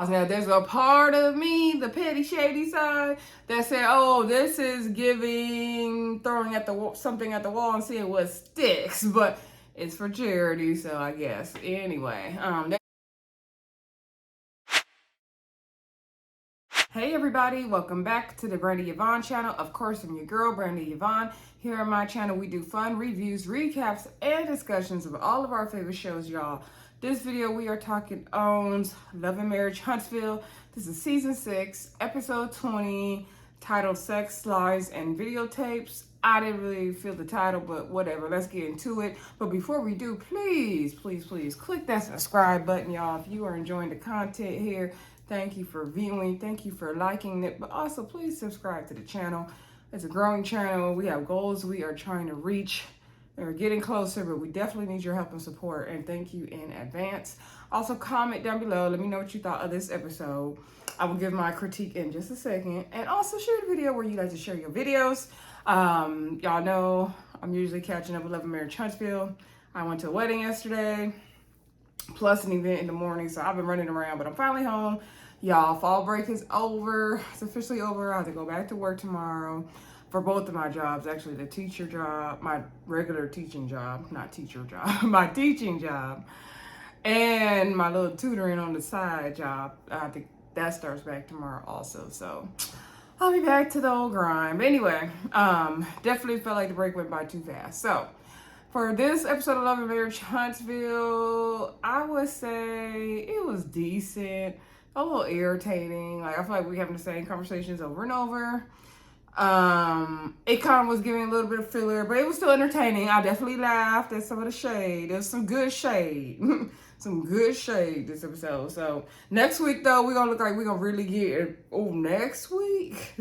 Now, there's a part of me, the petty, shady side, that said, "Oh, this is giving throwing at the wall, something at the wall and seeing what sticks." But it's for charity, so I guess. Anyway, hey everybody, welcome back to the Brandy Yvonne channel. Of course, I'm your girl, Brandy Yvonne. Here on my channel, we do fun reviews, recaps, and discussions of all of our favorite shows, y'all. This video, we are talking on Love and Marriage Huntsville. This is season 6, episode 20, titled Sex, Lies, and Videotapes. I didn't really feel the title, but whatever, let's get into it. But before we do, please click that subscribe button, y'all. If you are enjoying the content here, thank you for viewing, thank you for liking it, but also please subscribe to the channel. It's a growing channel. We have goals we are trying to reach. We're getting closer, but we definitely need your help and support, and thank you in advance. Also, comment down below. Let me know what you thought of this episode. I will give my critique in just a second. And also share the video where you like to share your videos. Y'all know I'm usually catching up with Love and Marriage Huntsville. I went to a wedding yesterday, plus an event in the morning, so I've been running around, but I'm finally home. Y'all, fall break is over. It's officially over. I have to go back to work tomorrow for both of my jobs. Actually, the teacher job, my regular teaching job, not teacher job, my teaching job, and my little tutoring on the side job. I think that starts back tomorrow also. So I'll be back to the old grind. But anyway, definitely felt like the break went by too fast. So for this episode of Love and Marriage Huntsville, I would say it was decent, a little irritating. Like, I feel like we're having the same conversations over and over. It kind of was giving a little bit of filler, but it was still entertaining. I definitely laughed at some of the shade. There's some good shade. Some good shade this episode. So next week, though, we're gonna look like we're gonna really get it. Oh, next week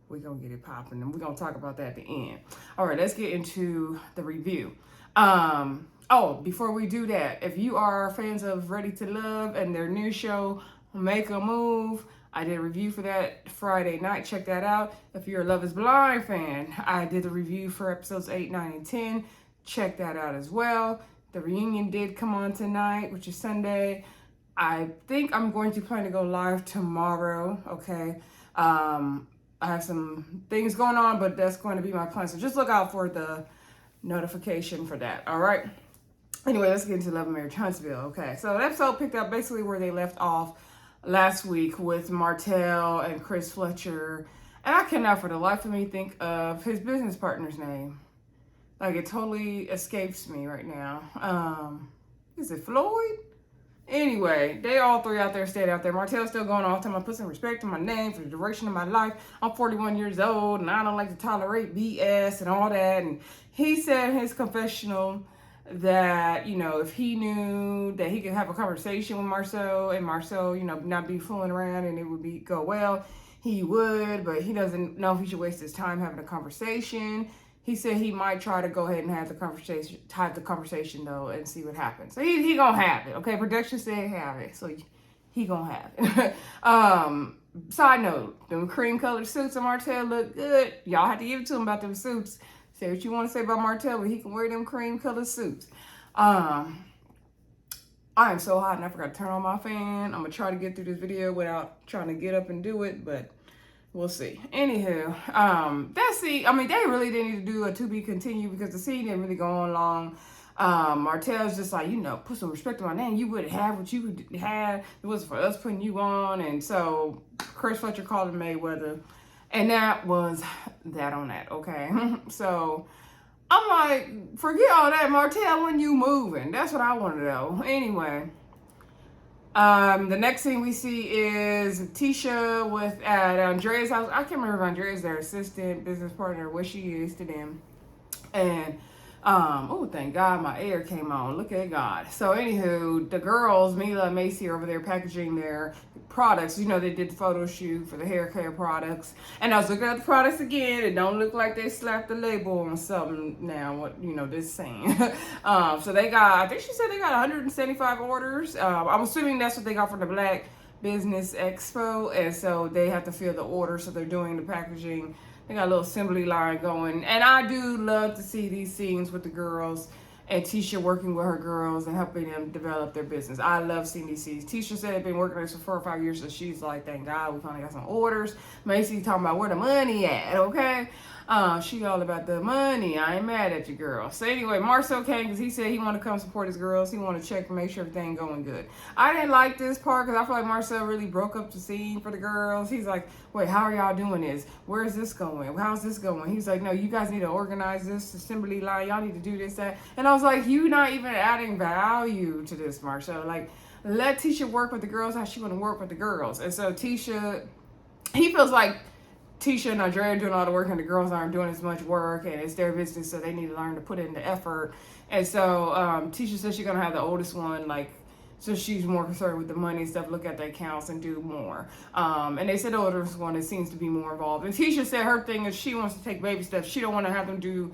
we're gonna get it popping, and we're gonna talk about that at the end. All right, let's get into the review. Oh, before we do that, if you are fans of Ready to Love and their new show, Make a Move, I did a review for that Friday night. Check that out. If you're a Love is Blind fan, I did a review for episodes 8, 9, and 10. Check that out as well. The reunion did come on tonight, which is Sunday. I think I'm going to plan to go live tomorrow, okay? I have some things going on, but that's going to be my plan. So just look out for the notification for that, all right? Anyway, let's get into Love and Marriage Huntsville, okay? So the episode picked up basically where they left off last week with Martel and Chris Fletcher. And I cannot for the life of me think of his business partner's name. Like, it totally escapes me right now. Is it Floyd? Anyway, they all three out there stayed out there. Martel's still going off, telling me, put some respect on my name for the duration of my life. I'm 41 years old, and I don't like to tolerate BS and all that. And he said in his confessional that, you know, if he knew that he could have a conversation with Marsau and Marsau, you know, not be fooling around and it would go well, he would, but he doesn't know if he should waste his time having a conversation. He said he might try to go ahead and have the conversation though, and see what happens. So he gonna have it, okay? Production said have it, so he gonna have it. Side note, them cream colored suits of Martel look good. Y'all have to give it to him about them suits. Say what you want to say about Martel, but he can wear them cream colored suits. I am so hot and I forgot to turn on my fan. I'm gonna try to get through this video without trying to get up and do it, but we'll see. Anywho, I mean, they really didn't need to do a to be continued because the scene didn't really go on long. Martel's just like, you know, put some respect on my name. You would have what you had. It was for us putting you on. And so Chris Fletcher called him Mayweather. And that was that on that, okay? So I'm like, forget all that, Martel, when you moving? That's what I want to know. Anyway. The next thing we see is Tisha at Andrea's house. I can't remember if Andrea's their assistant, business partner, what she is to them. And, oh, thank God my air came on. Look at God. So, anywho, the girls, Mila and Macy, are over there packaging their products. You know, they did the photo shoot for the hair care products. And I was looking at the products again. It don't look like they slapped the label on something now, what, you know, this saying. So they got, I think she said they got 175 orders. I'm assuming that's what they got from the Black Business Expo. And so they have to fill the order. So they're doing the packaging. They got a little assembly line going. And I do love to see these scenes with the girls and Tisha working with her girls and helping them develop their business. I love seeing these scenes. Tisha said they've been working on this for 4 or 5 years, so she's like, thank God we finally got some orders. Macy talking about where the money at, okay? She all about the money. I ain't mad at you, girl. So anyway, Marcel came because he said he want to come support his girls. He want to check and make sure everything going good. I didn't like this part because I feel like Marcel really broke up the scene for the girls. He's like, wait, how are y'all doing this? Where's this going? How's this going? He's like, no, you guys need to organize this assembly line. Y'all need to do this, that. And I was like, you not even adding value to this, Marcel. Like, let Tisha work with the girls how she want to work with the girls. And so Tisha, he feels like Tisha and Andrea are doing all the work and the girls aren't doing as much work, and it's their business, so they need to learn to put in the effort. And so Tisha says she's gonna have the oldest one, like, so she's more concerned with the money and stuff, look at the accounts and do more. And they said the oldest one, it seems to be more involved. And Tisha said her thing is she wants to take baby steps. She don't want to have them do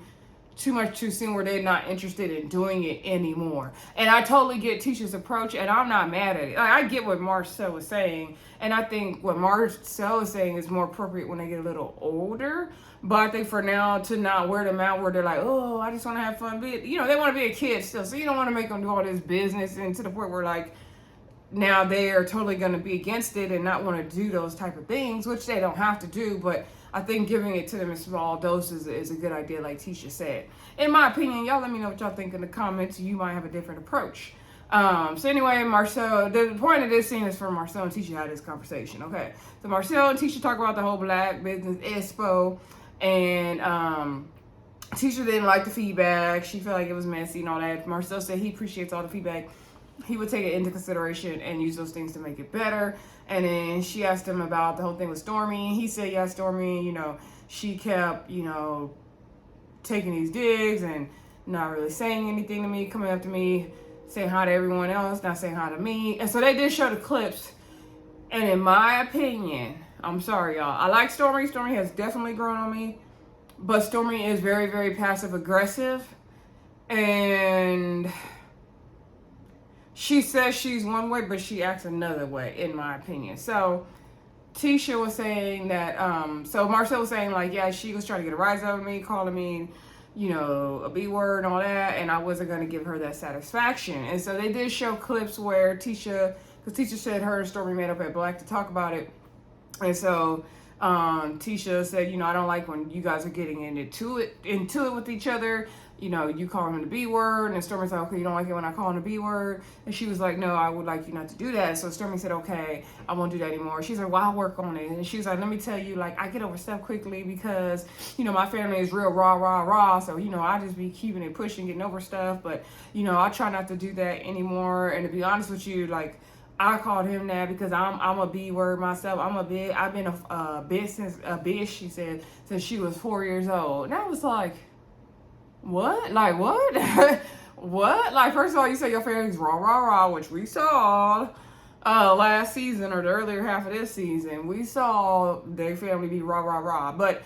too much too soon where they're not interested in doing it anymore. And I totally get Tisha's approach, and I'm not mad at it. Like, I get what Marcel was saying, and I think what Marcel is saying is more appropriate when they get a little older. But I think for now, to not wear them out where they're like, oh, I just want to have fun. You know, they want to be a kid still, so you don't want to make them do all this business, and to the point where, like, now they are totally going to be against it and not want to do those type of things, which they don't have to do. But I think giving it to them in small doses is a good idea, like Tisha said. In my opinion, y'all let me know what y'all think in the comments. You might have a different approach. So anyway, Marcel, the point of this scene is for Marcel and Tisha had this conversation, okay? So Marcel and Tisha talk about the whole Black Business Expo, and Tisha didn't like the feedback. She felt like it was messy and all that. Marcel said he appreciates all the feedback. He would take it into consideration and use those things to make it better. And then she asked him about the whole thing with Stormy. He said, yeah, Stormy, you know, she kept, you know, taking these digs and not really saying anything to me, coming up to me, saying hi to everyone else, not saying hi to me. And so they did show the clips. And in my opinion, I'm sorry, y'all, I like Stormy. Stormy has definitely grown on me. But Stormy is very, very passive aggressive. And she says she's one way, but she acts another way, in my opinion. So Tisha was saying that, so Marcel was saying, like, yeah, she was trying to get a rise out of me, calling me, you know, a B word and all that, and I wasn't going to give her that satisfaction. And so they did show clips where Tisha, because Tisha said her and Stormy met up at Black to talk about it. And so Tisha said, you know, I don't like when you guys are getting into it with each other. You know, you call him the B word, and Stormy said, okay, you don't like it when I call him the B word. And she was like, no, I would like you not to do that. So Stormy said, okay, I won't do that anymore. She's like, well, I'll work on it. And she was like, let me tell you, like, I get over stuff quickly because, you know, my family is real rah, rah, rah. So, you know, I just be keeping it pushing, getting over stuff. But, you know, I try not to do that anymore. And to be honest with you, like, I called him that because I'm a B word myself. I've been a bitch, she said, since she was 4 years old. And I was like, what? Like, what? What? Like, first of all, you say your family's rah, rah, rah, which we saw last season or the earlier half of this season. We saw their family be rah, rah, rah. But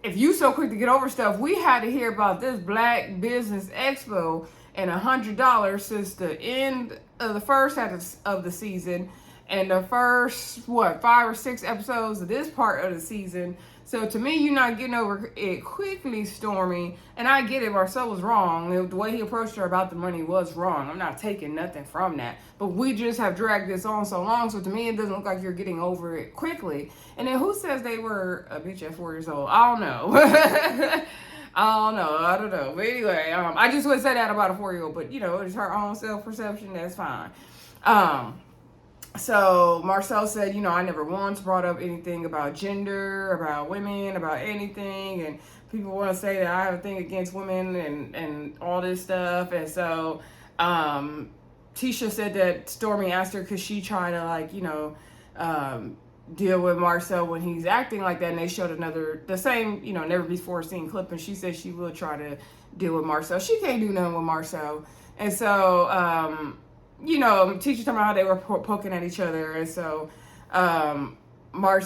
if you so quick to get over stuff, we had to hear about this Black Business Expo and $100 since the end of the first half of the season and the first, 5 or 6 episodes of this part of the season. So to me, you're not getting over it quickly, Stormy. And I get it, Marcel was wrong. The way he approached her about the money was wrong. I'm not taking nothing from that. But we just have dragged this on so long. So to me, it doesn't look like you're getting over it quickly. And then who says they were a bitch at 4 years old? I don't know. I don't know. But anyway, I just would say that about a 4-year-old. But, you know, it's her own self-perception. That's fine. So Marcel said, you know, I never once brought up anything about gender, about women, about anything. And people want to say that I have a thing against women and all this stuff. And so Tisha said that Stormy asked her, could she try to, like, you know, deal with Marcel when he's acting like that. And they showed the same, you know, never before seen clip. And she said she will try to deal with Marcel. She can't do nothing with Marcel. And so, you know, Tisha talking about how they were poking at each other. And so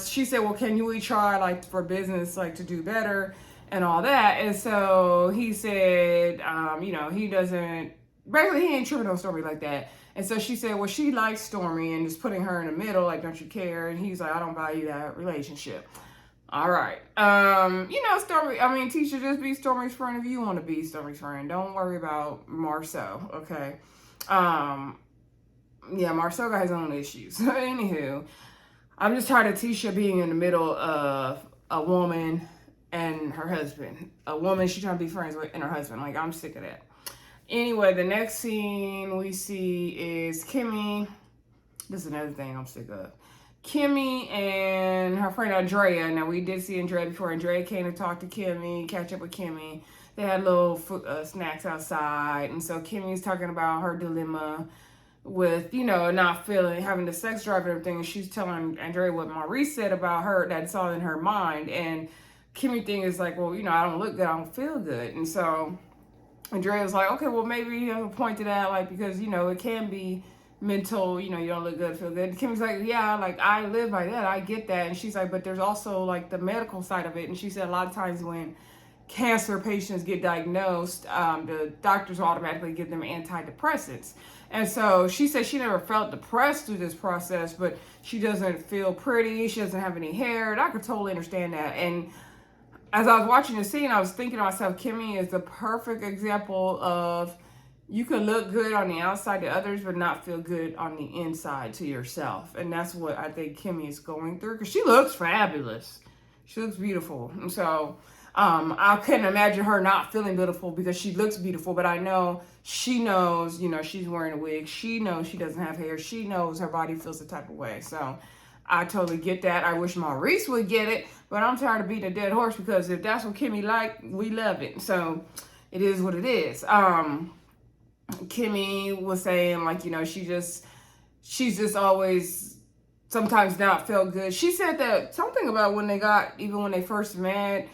she said, well, can we try, like, for business, like, to do better and all that? And so he said, you know, he ain't tripping on Stormy like that. And so she said, well, she likes Stormy and just putting her in the middle, like, don't you care? And he's like, I don't value that relationship. All right. Stormy, Tisha, just be Stormy's friend if you want to be Stormy's friend. Don't worry about Marsau, okay? Um, yeah, Marsau got his own issues. Anywho, I'm just tired of Tisha being in the middle of a woman and her husband. A woman she's trying to be friends with and her husband. Like, I'm sick of that. Anyway, the next scene we see is Kimmie. This is another thing I'm sick of. Kimmie and her friend Andrea. Now, we did see Andrea before. Andrea came to talk to Kimmie, catch up with Kimmie. They had little snacks outside. And so Kimmie's talking about her dilemma with, not having the sex drive and everything. And she's telling Andrea what Maurice said about her, that it's all in her mind. And Kimmie thing is like, well, I don't look good, I don't feel good. And so Andrea was like, okay, well, maybe you have a point to that, like, because, it can be mental, you don't look good, feel good. And Kimmie's like, yeah, like, I live by that, I get that. And she's like, but there's also, like, the medical side of it. And she said a lot of times when cancer patients get diagnosed, the doctors automatically give them antidepressants. And so she said she never felt depressed through this process, but she doesn't feel pretty, she doesn't have any hair, and I could totally understand that. And as I was watching the scene, I was thinking to myself, Kimmie is the perfect example of you can look good on the outside to others, but not feel good on the inside to yourself. And that's what I think Kimmie is going through, because she looks fabulous. She looks beautiful. And so I couldn't imagine her not feeling beautiful, because she looks beautiful, but I know she knows, she's wearing a wig. She knows she doesn't have hair. She knows her body feels the type of way. So I totally get that. I wish Maurice would get it, but I'm tired of beating a dead horse, because if that's what Kimmie like, we love it. So it is what it is. Kimmie was saying, like, she's just always sometimes not felt good. She said that something about when they first met,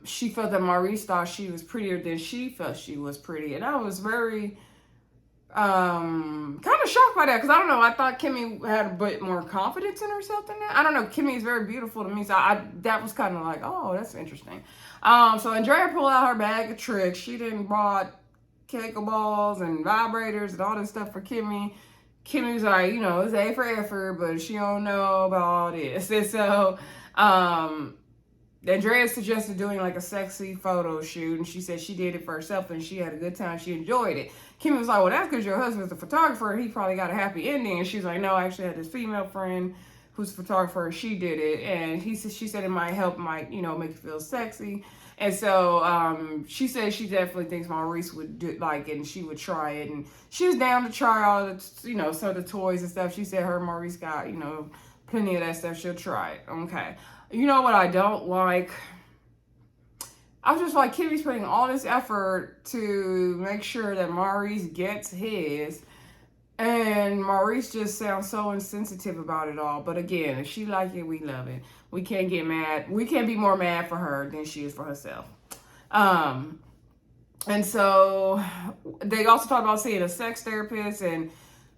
she felt that Maurice thought she was prettier than she felt she was pretty. And I was very kind of shocked by that, because I don't know, I thought Kimmie had a bit more confidence in herself than that. I don't know, Kimmie is very beautiful to me, so that was kind of like, oh, that's interesting. So Andrea pulled out her bag of tricks. She didn't brought cake balls and vibrators and all this stuff for Kimmie. Kimmy was like, it's A for effort, but she don't know about all this. And so Andrea suggested doing like a sexy photo shoot, and she said she did it for herself and she had a good time. She enjoyed it. Kimmie was like, well, that's because your husband's a photographer. He probably got a happy ending. And she's like, no, I actually had this female friend who's a photographer, and she did it. And she said it might help, make you feel sexy. And so she said she definitely thinks Maurice would like it, and she would try it. And she was down to try all the, some of the toys and stuff. She said her Maurice got, plenty of that stuff. She'll try it. Okay. You know what I don't like? I was just like, Kimmie's putting all this effort to make sure that Maurice gets his. And Maurice just sounds so insensitive about it all. But again, if she like it, we love it. We can't get mad. We can't be more mad for her than she is for herself. And so they also talked about seeing a sex therapist, and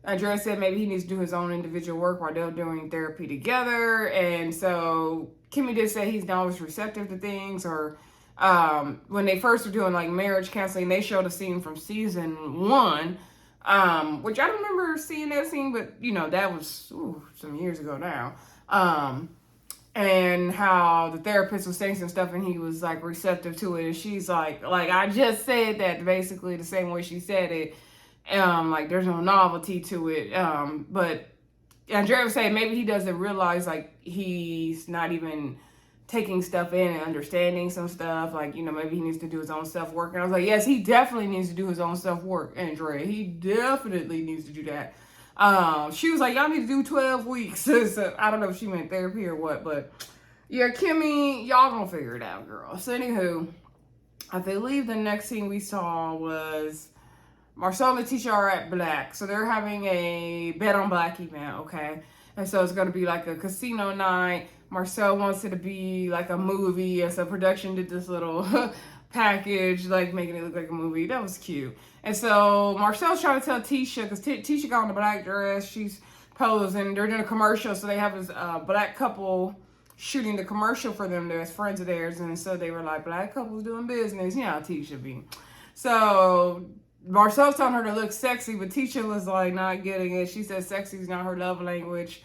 Andrea said maybe he needs to do his own individual work while they're doing therapy together. And so Kimmie did say he's not always receptive to things, or when they first were doing like marriage counseling, they showed a scene from season 1, which I don't remember seeing that scene, but that was some years ago now. And how the therapist was saying some stuff and he was like receptive to it, and she's like I just said that basically the same way she said it. Like there's no novelty to it. But Andrea was saying maybe he doesn't realize like he's not even taking stuff in and understanding some stuff. Like, maybe he needs to do his own self work. And I was like, yes, he definitely needs to do his own self work, Andrea. He definitely needs to do that. She was like, y'all need to do 12 weeks. So I don't know if she meant therapy or what, but yeah, Kimmie, y'all gonna figure it out, girl. So anywho, I believe the next scene we saw was Marcel and Latisha are at Black. So they're having a Bet on Black event, okay? And so it's gonna be like a casino night. Marcel wants it to be like a movie, and so production did this little package, like making it look like a movie. That was cute. And so Marcel's trying to tell Tisha, because Tisha got on the black dress, she's posing, they're doing a commercial, so they have this black couple shooting the commercial for them. There's friends of theirs, and so they were like, black couples doing business. Tisha be. So Marcel's telling her to look sexy, but Tisha was like not getting it. She said sexy is not her love language.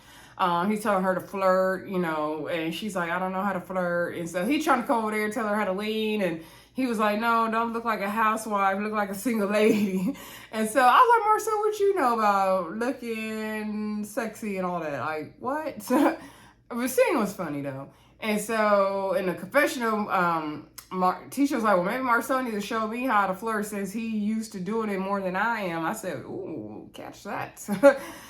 He's telling her to flirt, you know, and she's like, I don't know how to flirt. And so he's trying to come over there and tell her how to lean. And he was like, no, don't look like a housewife, look like a single lady. And so I was like, Marcel, what you know about looking sexy and all that? Like, what? The scene was funny though. And so in the confessional, Tisha was like, well, maybe Marcel needs to show me how to flirt since he used to doing it more than I am. I said, ooh, catch that.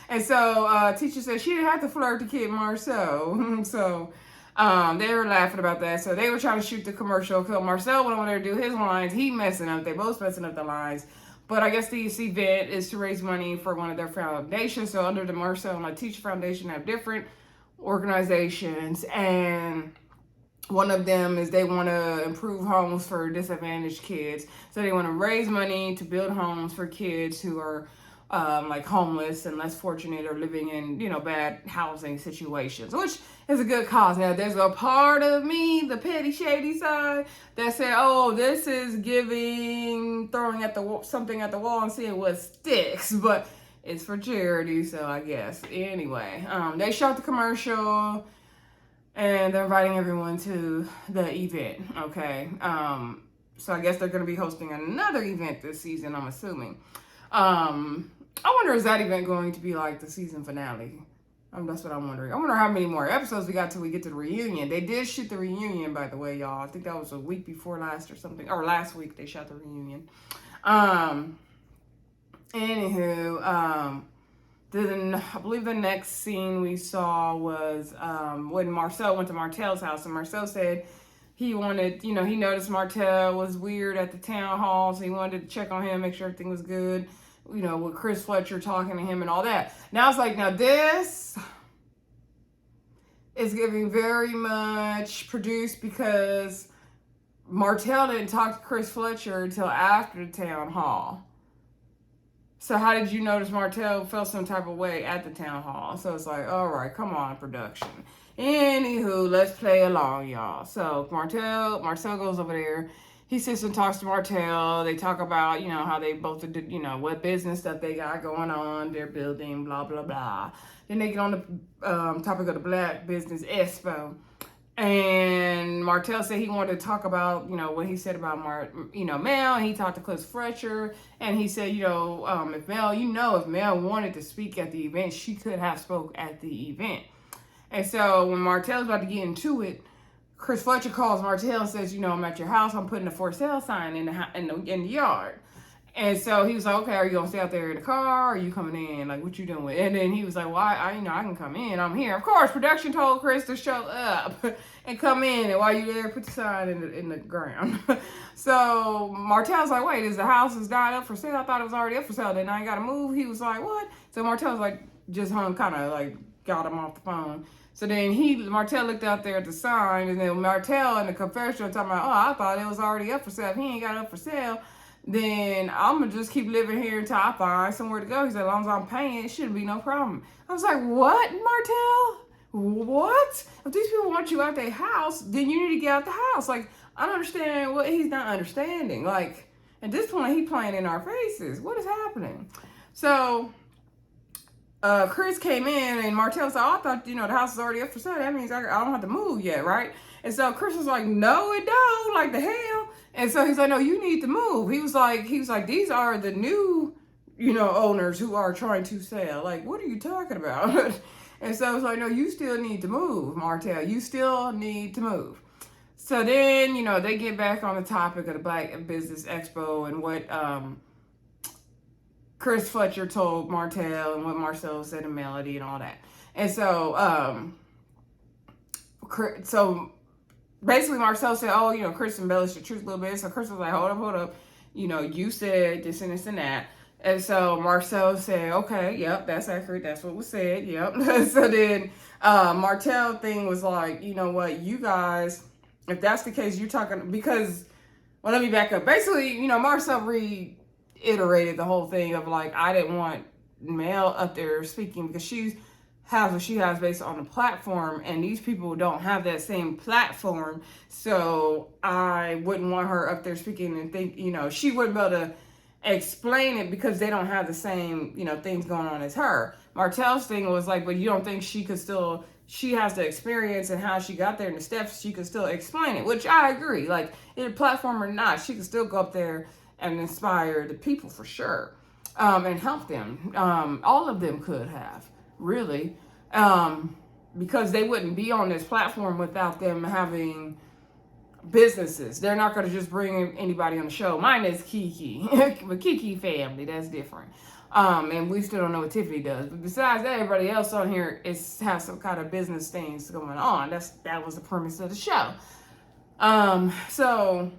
And so Tisha said she didn't have to flirt to kid Marcel. So they were laughing about that. So they were trying to shoot the commercial. So Marcel went over there to do his lines. He messing up. They both messing up the lines. But I guess this event is to raise money for one of their foundations. So under the Marcel and Latisha Foundation have different organizations, and one of them is they want to improve homes for disadvantaged kids. So they want to raise money to build homes for kids who are like homeless and less fortunate or living in, you know, bad housing situations, which is a good cause. Now, there's a part of me, the petty, shady side, that said, oh, this is giving, throwing at the something at the wall and seeing what sticks. But it's for charity, so I guess. Anyway, they shot the commercial, and they're inviting everyone to the event, okay? So I guess they're going to be hosting another event this season, I'm assuming. I wonder, is that event going to be like the season finale? That's what I'm wondering. I wonder how many more episodes we got till we get to the reunion. They did shoot the reunion, by the way, y'all. I think that was a week before last or something. Or last week they shot the reunion. Anywho, then I believe the next scene we saw was when Marcel went to Martel's house, and Marcel said he wanted, you know, he noticed Martel was weird at the town hall, so he wanted to check on him, make sure everything was good, you know, with Chris Fletcher talking to him and all that. Now it's like, now this is giving very much produced, because Martel didn't talk to Chris Fletcher until after the town hall. So how did you notice Martel felt some type of way at the town hall? So it's like, all right, come on, production. Anywho, let's play along, y'all. So Marcel goes over there. He sits and talks to Martel. They talk about, you know, how they both did, you know, what business stuff they got going on, they're building, blah, blah, blah. Then they get on the topic of the Black Business Expo. And Martel said he wanted to talk about, you know, what he said about Mel, and he talked to Chris Fletcher, and he said, you know, if Mel wanted to speak at the event, she could have spoke at the event. And so when Martel's about to get into it, Chris Fletcher calls Martel and says, you know, I'm at your house, I'm putting a for sale sign in the yard. And so he was like, okay, are you gonna stay out there in the car? Or are you coming in? Like, what you doing? And then he was like, well, I can come in. I'm here. Of course, production told Chris to show up and come in. And while you're there, put the sign in the ground. So Martel's like, wait, is the house not up for sale? I thought it was already up for sale. Then I got to move. He was like, what? So Martel's like, just hung, kind of like got him off the phone. So then Martel looked out there at the sign, and then Martel in the confessional talking about, oh, I thought it was already up for sale. If he ain't got it up for sale, then I'm going to just keep living here until I find somewhere to go. He said, as long as I'm paying, it shouldn't be no problem. I was like, what, Martel? What? If these people want you out their house, then you need to get out the house. Like, I don't understand what he's not understanding. Like, at this point, he's playing in our faces. What is happening? So Chris came in, and Martel said, oh, I thought, you know, the house is already up for sale. That means I don't have to move yet, right? And so Chris was like, no, it don't. Like, the hell? And so he's like, no, you need to move. He was like, these are the new, you know, owners who are trying to sell. Like, what are you talking about? And so it's like, no, you still need to move, Martel. You still need to move. So then, you know, they get back on the topic of the Black Business Expo and what Chris Fletcher told Martel and what Marcel said to Melody and all that. And so, basically Marcel said, oh, you know, Chris embellished the truth a little bit. So Chris was like, hold up. You know, you said this and this and that. And so Marcel said, okay, yep, that's accurate. That's what was said. Yep. So then Martel thing was like, you know what, you guys, if that's the case, you're talking, because, well, let me back up. Basically, you know, Marcel reiterated the whole thing of like, I didn't want Mel up there speaking because she has what she has based on the platform, and these people don't have that same platform. So I wouldn't want her up there speaking and think, you know, she wouldn't be able to explain it because they don't have the same, you know, things going on as her. Martel's thing was like, but you don't think she could still, she has the experience and how she got there and the steps, she could still explain it, which I agree. Like, in a platform or not, she could still go up there and inspire the people for sure, and help them. All of them could have, really, because they wouldn't be on this platform without them having businesses. They're not going to just bring anybody on the show. Mine is Kiki, but Kiki family, that's different. And we still don't know what Tiffany does. But besides that, everybody else on here has some kind of business things going on. That was the premise of the show. So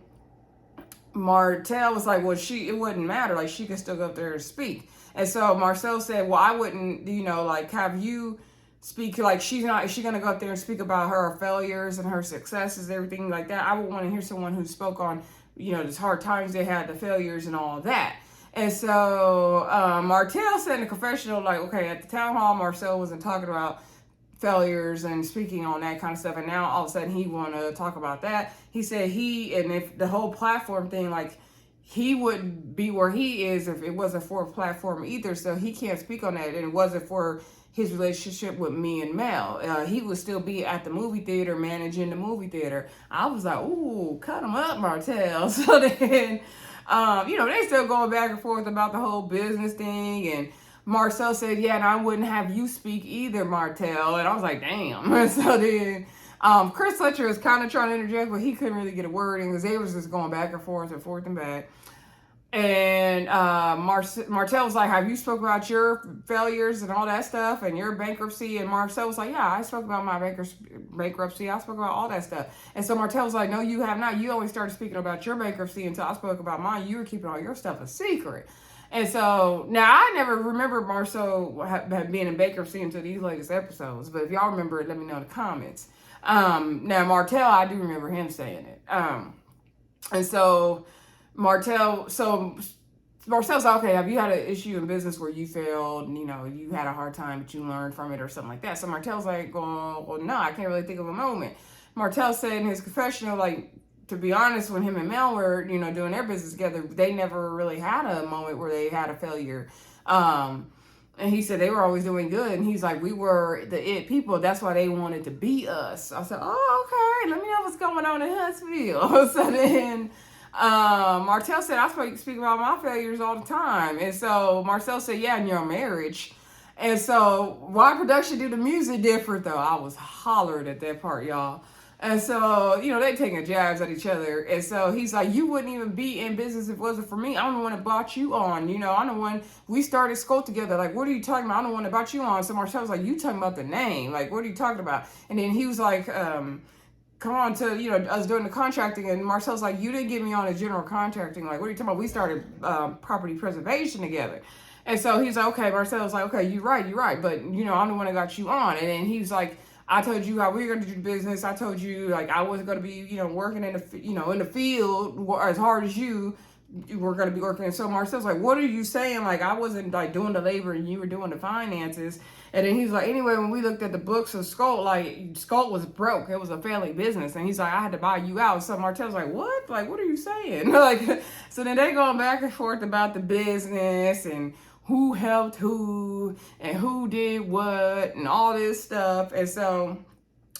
Martel was like, well, it wouldn't matter. Like, she could still go up there and speak. And so Marcel said, well, I wouldn't, like, have you speak, like, is she going to go up there and speak about her failures and her successes, everything like that? I would want to hear someone who spoke on, these hard times they had, the failures and all that. And so Martel said in the confessional, like, okay, at the town hall, Marcel wasn't talking about failures and speaking on that kind of stuff, and now all of a sudden he want to talk about that. He said and if the whole platform thing, like, he wouldn't be where he is if it wasn't for a platform either, so he can't speak on that, and it wasn't for his relationship with me and Mel. He would still be at the movie theater, managing the movie theater. I was like, ooh, cut him up, Martel. So then, they still going back and forth about the whole business thing, and Marcel said, yeah, and I wouldn't have you speak either, Martel. And I was like, damn. So then Chris Fletcher was kind of trying to interject, but he couldn't really get a word in because they was just going back and forth and back. And Martel was like, have you spoke about your failures and all that stuff and your bankruptcy? And Marcel was like, yeah, I spoke about my bankruptcy. I spoke about all that stuff. And so Martel was like, no, you have not. You always started speaking about your bankruptcy until I spoke about mine. You were keeping all your stuff a secret. And so, now I never remember Marcel being in bankruptcy until these latest episodes. But if y'all remember it, let me know in the comments. Now, Martel, I do remember him saying it. And so, Marcel's like, okay, have you had an issue in business where you failed and, you had a hard time, but you learned from it or something like that? So Martel's like, well, no, I can't really think of a moment. Martel said in his confessional, like, to be honest, when him and Mel were, doing their business together, they never really had a moment where they had a failure. And he said they were always doing good. And he's like, we were the it people. That's why they wanted to be us. I said, oh, okay. Let me know what's going on in Huntsville. So then Martel said, I speak about my failures all the time. And so Marcel said, yeah, in your marriage. And so why production do the music different, though? I was hollered at that part, y'all. And so, they taking jabs at each other. And so he's like, you wouldn't even be in business if it wasn't for me. I'm the one that brought you on. I'm the one, we started school together. Like, what are you talking about? I'm the one that brought you on. So Marcel was like, you talking about the name. Like, what are you talking about? And then he was like, come on to, us doing the contracting. And Marcel's like, you didn't get me on as general contracting. Like, what are you talking about? We started property preservation together. And so he's like, okay. Marcel's like, okay, you're right. But, I'm the one that got you on. And then he's like, I told you how we were going to do business. I told you, like, I wasn't going to be, working in the, in the field as hard as you were going to be working. And so Marcel's like, what are you saying? Like, I wasn't, like, doing the labor and you were doing the finances. And then he's like, anyway, when we looked at the books of Skolt, like, Skolt was broke. It was a family business. And he's like, I had to buy you out. So Martel's like, what? Like, what are you saying? Like, so then they going back and forth about the business and who helped who and who did what and all this stuff. And so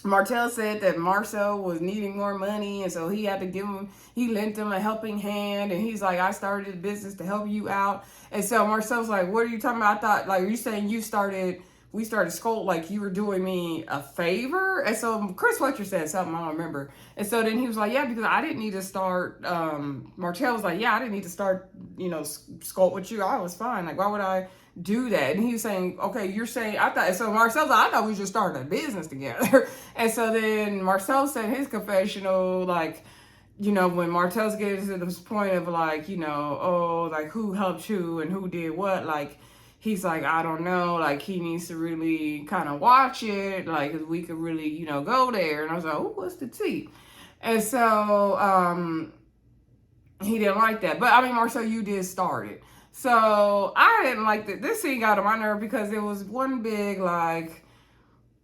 Martel said that Marsau was needing more money, and so he had to he lent him a helping hand, and he's like, I started a business to help you out. And so Marcel's like, what are you talking about? I thought, like, are you saying we started Skolt like you were doing me a favor? And so Chris Fletcher said something, I don't remember. And so then he was like, yeah, because I didn't need to start, Martel was like, yeah, I didn't need to start, Skolt with you. I was fine. Like, why would I do that? And he was saying, okay, you're saying, so Marcel's like, I thought we just started a business together. And so then Marcel said in his confessional, like, when Martel's getting to this point of like, oh, like who helped who and who did what, like, he's like, I don't know, like, he needs to really kind of watch it, like, if we could really, go there. And I was like, oh, what's the tea? And so he didn't like that. But, I mean, Marcel, you did start it. So I didn't like that. This scene got on my nerve because it was one big, like,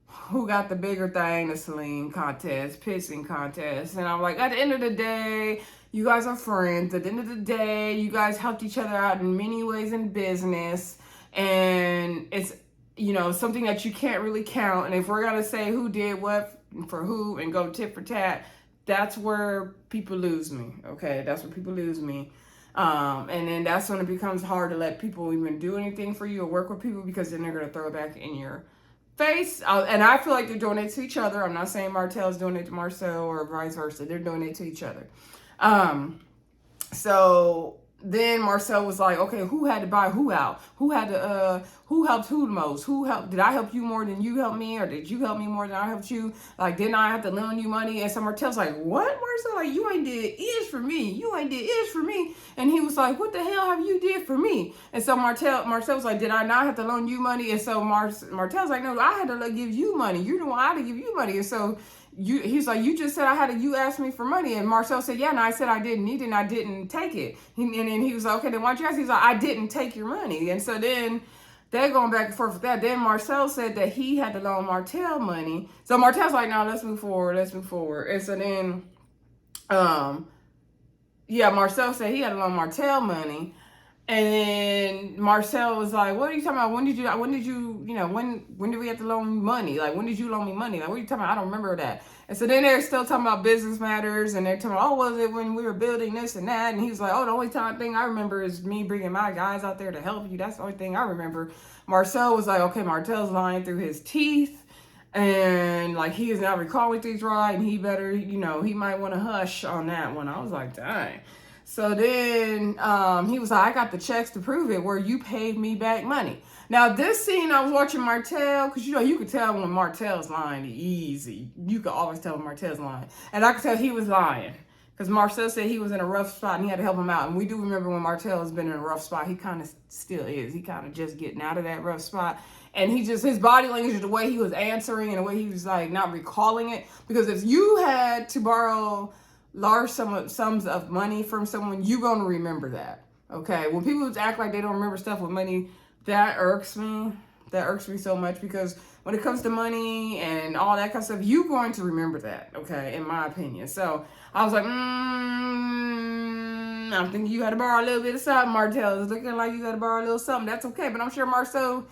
who got the bigger thing, the sling contest, pissing contest. And I'm like, at the end of the day, you guys are friends. At the end of the day, you guys helped each other out in many ways in business. And it's something that you can't really count. And if we're going to say who did what for who and go tit for tat, that's where people lose me. Okay, that's where people lose me. And then that's when it becomes hard to let people even do anything for you or work with people, because then they're going to throw it back in your face. And I feel like they're doing it to each other. I'm not saying Martel's doing it to Marcel or vice versa. They're doing it to each other. So then Marcel was like, okay, who had to buy who out? Who helped who the most? Did I help you more than you helped me? Or did you help me more than I helped you? Like, didn't I have to loan you money? And so Martel's like, what, Marcel? Like, you ain't did is for me. You ain't did is for me. And he was like, what the hell have you did for me? And so Marcel was like, did I not have to loan you money? And so Martel's like, no, I had to give you money. You're the one I had to give you money. And so he's like, you just said you asked me for money. And Marcel said, yeah, and I said I didn't need it and I didn't take it. And then he was like, okay, then why'd you ask? He's like, I didn't take your money. And so then they're going back and forth with that. Then Marcel said that he had to loan Martel money. So Martel's like, no, let's move forward. And so then, Marcel said he had to loan Martel money. And then Marcel was like, what are you talking about? When did we have to loan money? Like, when did you loan me money? Like, what are you talking about? I don't remember that. And so then they're still talking about business matters, and they're talking about, was it when we were building this and that? And he was like, the only thing I remember is me bringing my guys out there to help you. That's the only thing I remember. Marcel was like, okay, Martel's lying through his teeth, and like, he is not recalling things right, and he better, he might want to hush on that one. I was like, dang. So then he was like, I got the checks to prove it, where you paid me back money. Now, this scene, I was watching Martel, because, you could tell when Martel's lying easy. You could always tell when Martel's lying. And I could tell he was lying, because Marcel said he was in a rough spot and he had to help him out. And we do remember when Martel has been in a rough spot, he kind of still is. He kind of just getting out of that rough spot. And his body language, the way he was answering and the way he was like not recalling it. Because if you had to borrow large sums of money from someone, you're going to remember that. Okay. When people act like they don't remember stuff with money, that irks me. That irks me so much, because when it comes to money and all that kind of stuff, you're going to remember that. Okay. In my opinion. So I was like, I'm thinking you had to borrow a little bit of something, Martel. It's looking like you got to borrow a little something. That's okay. But I'm sure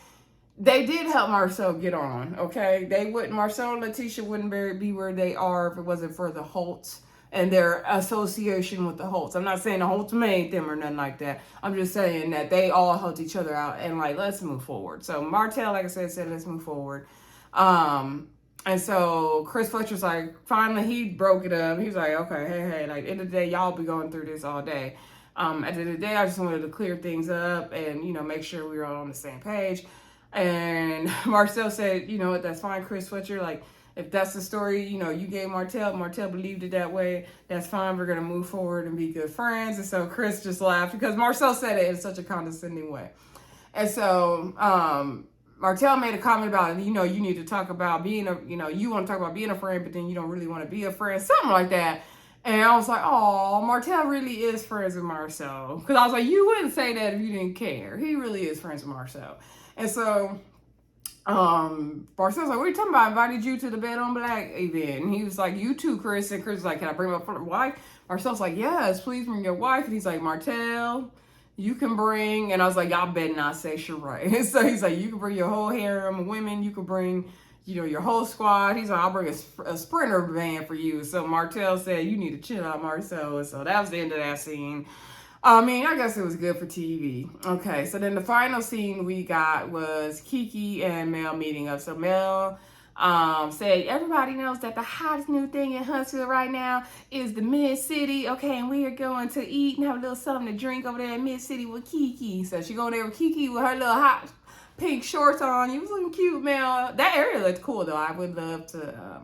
they did help Marcel get on. Okay. Marcel and Latisha wouldn't be where they are if it wasn't for the Holtz and their association with the Holtz. I'm not saying the Holtz made them or nothing like that. I'm just saying that they all helped each other out and like, let's move forward. So Martel, like I said, let's move forward. And so Chris Fletcher's like, finally he broke it up. He was like, okay, hey, like, end of the day, y'all be going through this all day. At the end of the day, I just wanted to clear things up and, make sure we were all on the same page. And Marcel said, you know what, that's fine, Chris Fletcher. Like, if that's the story, you gave Martel believed it that way, that's fine. We're going to move forward and be good friends. And so Chris just laughed because Marcel said it in such a condescending way. And so Martel made a comment about, you need to talk about being you want to talk about being a friend, but then you don't really want to be a friend, something like that. And I was like, oh, Martel really is friends with Marcel. Because I was like, you wouldn't say that if you didn't care. He really is friends with Marcel. And so Marcel's like, what are you talking about? I invited you to the Bet on Black event. And he was like, you too, Chris. And Chris was like, can I bring my wife? Marcel's like, yes, please bring your wife. And he's like, Martel, you can bring. And I was like, y'all better not say Sheree. And so he's like, you can bring your whole harem of women. You can bring, your whole squad. He's like, I'll bring a sprinter van for you. So Martel said, you need to chill out, Marcel. And so that was the end of that scene. I guess it was good for TV. Okay, so then the final scene we got was Kiki and Mel meeting up. So Mel said, everybody knows that the hottest new thing in Huntsville right now is the Mid-City. Okay, and we are going to eat and have a little something to drink over there in Mid-City with Kiki. So she going there with Kiki with her little hot pink shorts on. You was looking cute, Mel. That area looked cool, though. I would love to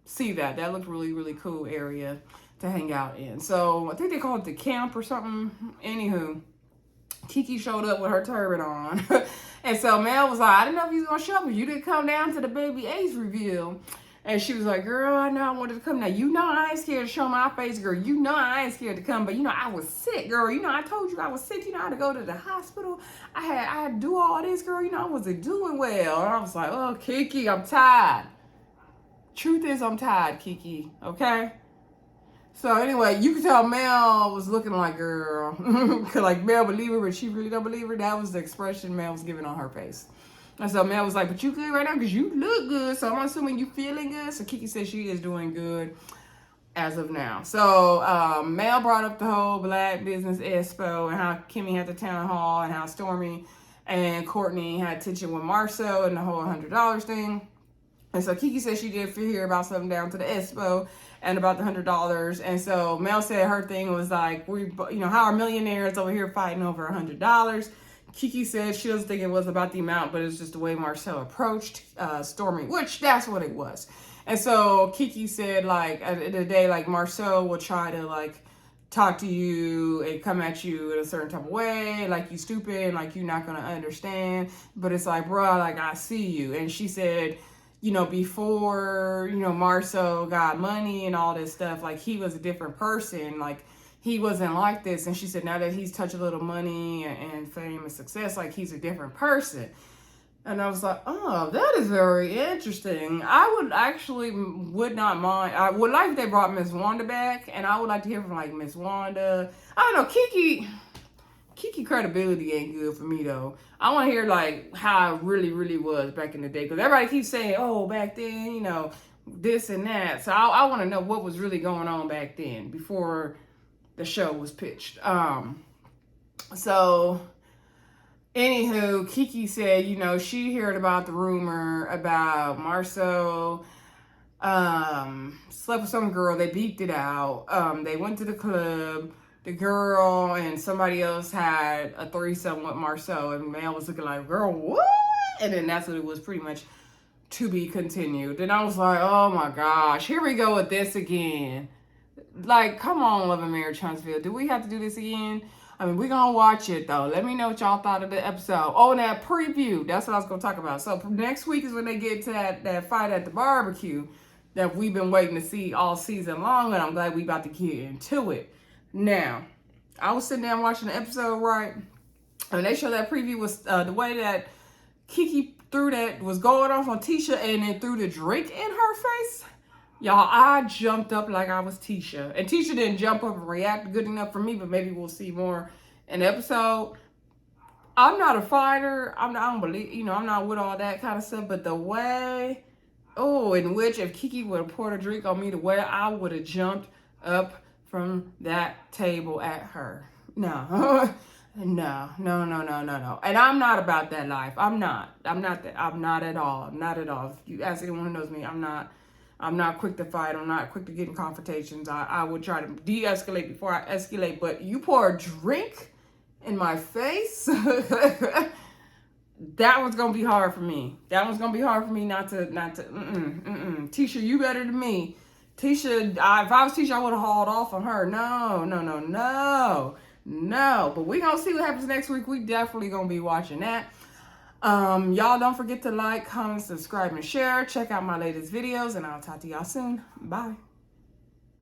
see that. That looked really, really cool area to hang out in. So I think they call it the camp or something. Anywho, Kiki showed up with her turban on. And so Mel was like, I didn't know if you was going to show me. You didn't come down to the baby Ace reveal. And she was like, girl, I know I wanted to come. Now, I ain't scared to show my face, girl. I ain't scared to come. But, I was sick, girl. I told you I was sick. I had to go to the hospital. I had to do all this, girl. I wasn't doing well. And I was like, oh, Kiki, I'm tired. Truth is, I'm tired, Kiki. Okay? So anyway, you can tell Mel was looking like, girl, like Mel believe her, but she really don't believe her. That was the expression Mel was giving on her face. And so Mel was like, but you good right now? Because you look good. So I'm assuming you feeling good. So Kiki said she is doing good as of now. So Mel brought up the whole Black Business Expo and how Kimmie had the town hall and how Stormy and Courtney had tension with Marcel and the whole $100 thing. And so Kiki said she did hear about something down to the expo and about the $100. And so Mel said her thing was like, how are millionaires over here fighting over $100? Kiki said she doesn't think it was about the amount, but it's just the way Marcel approached Stormy, which that's what it was. And so Kiki said, like, at the end of the day, like, Marcel will try to, like, talk to you and come at you in a certain type of way, like you stupid and like you're not going to understand. But it's like, bro, like, I see you. And she said, before, Marcel got money and all this stuff, like, he was a different person. Like, he wasn't like this. And she said, now that he's touched a little money and fame and success, like, he's a different person. And I was like, oh, that is very interesting. I would not mind. I would like if they brought Miss Wanda back. And I would like to hear from, like, Miss Wanda. I don't know, Kiki credibility ain't good for me, though. I want to hear, like, how it really, really was back in the day. Because everybody keeps saying, oh, back then, this and that. So I want to know what was really going on back then before the show was pitched. So, anywho, Kiki said, she heard about the rumor about Marcel slept with some girl. They beeped it out. They went to the club. The girl and somebody else had a threesome with Marcel, and Mel was looking like, girl, what? And then that's what it was, pretty much to be continued. Then I was like, oh my gosh, here we go with this again. Like, come on, Love and Marriage Huntsville. Do we have to do this again? I mean, we're going to watch it, though. Let me know what y'all thought of the episode. Oh, and that preview. That's what I was going to talk about. So next week is when they get to that fight at the barbecue that we've been waiting to see all season long, and I'm glad we about to get into it. Now, I was sitting down watching the episode, right? And they showed that preview was the way that Kiki threw that was going off on Tisha and then threw the drink in her face. Y'all, I jumped up like I was Tisha. And Tisha didn't jump up and react good enough for me, but maybe we'll see more in the episode. I'm not a fighter. I don't believe, I'm not with all that kind of stuff. But the way, in which if Kiki would have poured a drink on me, the way I would have jumped up from that table at her. No. No. And I'm not about that life. I'm not at all. Not at all. If you ask anyone who knows me, I'm not quick to fight. I'm not quick to get in confrontations. I would try to de-escalate before I escalate. But you pour a drink in my face, that one's gonna be hard for me. That one's gonna be hard for me not to. Tisha, you better than me. Tisha, if I was Tisha, I would have hauled off on her. No. But we gonna see what happens next week. We definitely gonna be watching that. Y'all don't forget to like, comment, subscribe, and share. Check out my latest videos, and I'll talk to y'all soon. Bye.